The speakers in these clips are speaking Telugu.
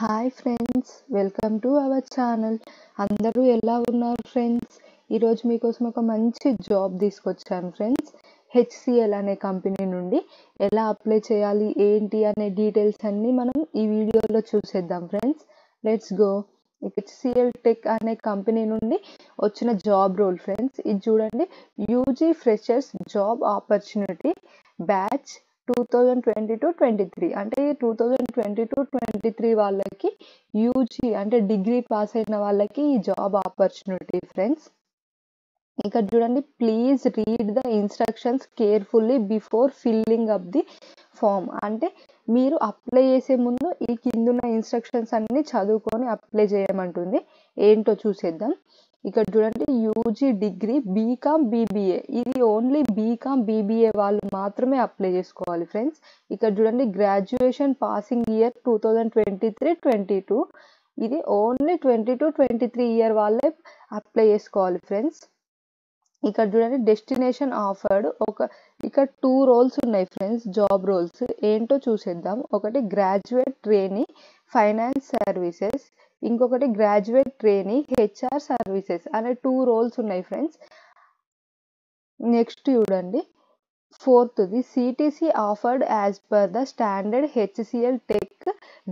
Hi friends, welcome to our channel. అందరూ ఎలా ఉన్నారు ఫ్రెండ్స్? ఈరోజు మీకోసం ఒక మంచి జాబ్ తీసుకొచ్చాను ఫ్రెండ్స్. హెచ్సిఎల్ అనే కంపెనీ నుండి ఎలా అప్లై చేయాలి ఏంటి అనే డీటెయిల్స్ అన్నీ మనం ఈ వీడియోలో చూసేద్దాం friends. Let's go. HCl tech అనే కంపెనీ నుండి వచ్చిన జాబ్ రోల్ ఫ్రెండ్స్. ఇది చూడండి, UG freshers job opportunity batch 2022-23 అంటే 2022-23 వాళ్ళకి యూజీ అంటే డిగ్రీ పాస్ అయిన వాళ్ళకి ఈ జాబ్ ఆపర్చునిటీ ఫ్రెండ్స్. ఇక్కడ చూడండి, please read the instructions carefully before filling up the form. అంటే మీరు అప్లై చేసే ముందు ఈ కిందున్న ఇన్స్ట్రక్షన్స్ అన్ని చదువుకొని అప్లై చేయమంటుంది. ఏంటో చూసేద్దాం. ఇక్కడ చూడండి, యూజీ డిగ్రీ బీకామ్ బీబీఏ, ఇది ఓన్లీ బీకామ్ బీబీఏ వాళ్ళు మాత్రమే అప్లై చేసుకోవాలి ఫ్రెండ్స్. ఇక్కడ చూడండి, గ్రాడ్యుయేషన్ పాసింగ్ ఇయర్ 2023-22, ఇది ఓన్లీ 22-23 ఇయర్ వాళ్ళే అప్లై చేసుకోవాలి ఫ్రెండ్స్. ఇక్కడ చూడండి, డెస్టినేషన్ ఆఫర్డ్ ఇక్కడ 2 రోల్స్ ఉన్నాయి ఫ్రెండ్స్, జాబ్ రోల్స్ ఏంటో చూసేద్దాం. ఒకటి గ్రాడ్యుయేట్ ట్రైనీ ఫైనాన్స్ సర్వీసెస్, ఇంకొకటి గ్రాడ్యుయేట్ ట్రైనీ హెచ్ఆర్ సర్వీసెస్ అనే 2 రోల్స్ ఉన్నాయి ఫ్రెండ్స్. నెక్స్ట్ చూడండి, 4th CTC offered as per the standard HCL tech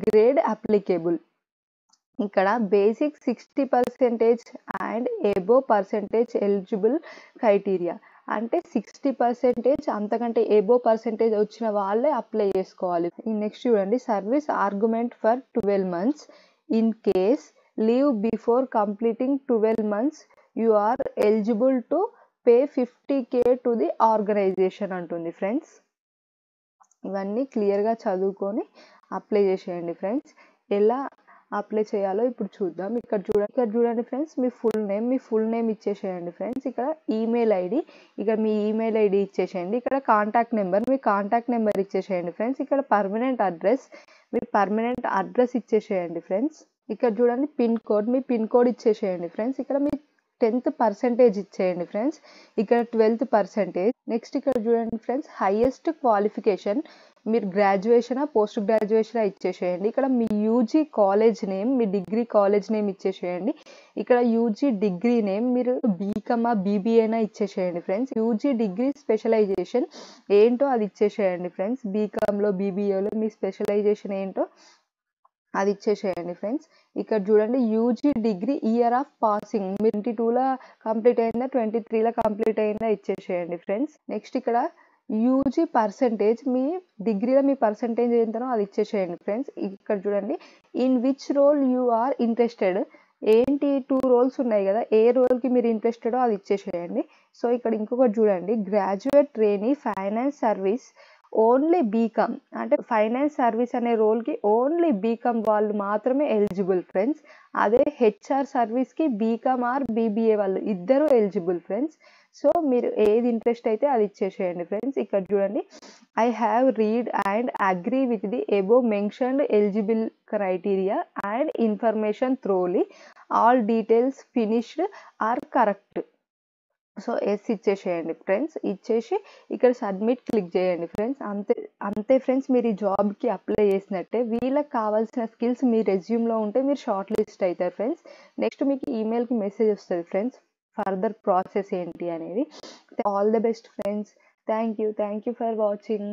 grade applicable. ఇక్కడ basic 60% and above percentage eligible criteria, అంటే 60% అంతకంటే ఎబో పర్సెంటేజ్ వచ్చిన వాళ్ళే అప్లై చేసుకోవాలి. నెక్స్ట్ చూడండి, service argument for 12 months. In case leave before completing 12 months you are eligible to pay 50K to the organisation అంటుంది ఫ్రెండ్స్. ఇవన్నీ క్లియర్గా చదువుకొని అప్లై చేసేయండి ఫ్రెండ్స్. ఎలా అప్లై చేయాలో ఇప్పుడు చూద్దాం. ఇక్కడ చూడండి ఫ్రెండ్స్, మీ ఫుల్ నేమ్ ఇచ్చేసేయండి ఫ్రెండ్స్. ఇక్కడ ఈమెయిల్ ఐడి, ఇక్కడ మీ ఈమెయిల్ ఐడి ఇచ్చేసేయండి. ఇక్కడ కాంటాక్ట్ నెంబర్, మీ కాంటాక్ట్ నెంబర్ ఇచ్చేసేయండి ఫ్రెండ్స్. ఇక్కడ పర్మనెంట్ అడ్రస్, మీ పర్మనెంట్ అడ్రస్ ఇచ్చేసేయండి ఫ్రెండ్స్. ఇక్కడ చూడండి, పిన్ కోడ్, మీ పిన్ కోడ్ ఇచ్చేసేయండి ఫ్రెండ్స్. ఇక్కడ మీ 10th% ఇచ్చేయండి ఫ్రెండ్స్. ఇక్కడ 12th%. నెక్స్ట్ ఇక్కడ చూడండి ఫ్రెండ్స్, హైయెస్ట్ క్వాలిఫికేషన్ మీరు గ్రాడ్యుయేషనా పోస్ట్ గ్రాడ్యుయేషనా ఇచ్చేసేయండి. ఇక్కడ మీ యూజీ కాలేజ్ నేమ్, మీ డిగ్రీ కాలేజ్ నేమ్ ఇచ్చేసేయండి. ఇక్కడ యూజీ డిగ్రీ నేమ్ మీరు బీకామా బీబీఏనా ఇచ్చేసేయండి ఫ్రెండ్స్. యూజీ డిగ్రీ స్పెషలైజేషన్ ఏంటో అది ఇచ్చేసేయండి ఫ్రెండ్స్. బీకామ్లో బీబీఏలో మీ స్పెషలైజేషన్ ఏంటో అది ఇచ్చేసేయండి ఫ్రెండ్స్. ఇక్కడ చూడండి, UG degree year of passing మీరు 22లో కంప్లీట్ అయిందా 23లో కంప్లీట్ అయిందా ఇచ్చేసేయండి ఫ్రెండ్స్. నెక్స్ట్ ఇక్కడ యూజీ పర్సెంటేజ్, మీ డిగ్రీలో మీ పర్సెంటేజ్ ఏంటనో అది ఇచ్చేసేయండి ఫ్రెండ్స్. ఇక్కడ చూడండి, in which role you are interested, ఏంటి 2 రోల్స్ ఉన్నాయి కదా, ఏ రోల్కి మీరు ఇంట్రెస్టెడో అది ఇచ్చేసేయండి. సో ఇక్కడ ఇంకొకటి చూడండి, graduate trainee finance service only BCom, అంటే ఫైనాన్స్ సర్వీస్ అనే రోల్కి ఓన్లీ బీకామ్ వాళ్ళు మాత్రమే ఎలిజిబుల్ ఫ్రెండ్స్. అదే హెచ్ఆర్ సర్వీస్కి బీకామ్ ఆర్ బీబీఏ వాళ్ళు ఇద్దరు ఎలిజిబుల్ ఫ్రెండ్స్. సో మీరు ఏది ఇంట్రెస్ట్ అయితే అది ఇచ్చేసేయండి ఫ్రెండ్స్. ఇక్కడ చూడండి, I have read and agree with the above mentioned eligible criteria and information thoroughly all details finished are correct. So yes ఇచ్చేసేయండి ఫ్రెండ్స్. ఇచ్చేసి ఇక్కడ సబ్మిట్ క్లిక్ చేయండి ఫ్రెండ్స్. అంతే ఫ్రెండ్స్, మీరు ఈ జాబ్కి అప్లై చేసినట్టే. వీళ్ళకి కావాల్సిన స్కిల్స్ మీ రెజ్యూమ్లో ఉంటే మీరు షార్ట్ లిస్ట్ అవుతారు ఫ్రెండ్స్. నెక్స్ట్ మీకు ఈమెయిల్కి మెసేజ్ వస్తుంది ఫ్రెండ్స్, ఫర్దర్ ప్రాసెస్ ఏంటి అనేది. All the best friends. Thank you for watching.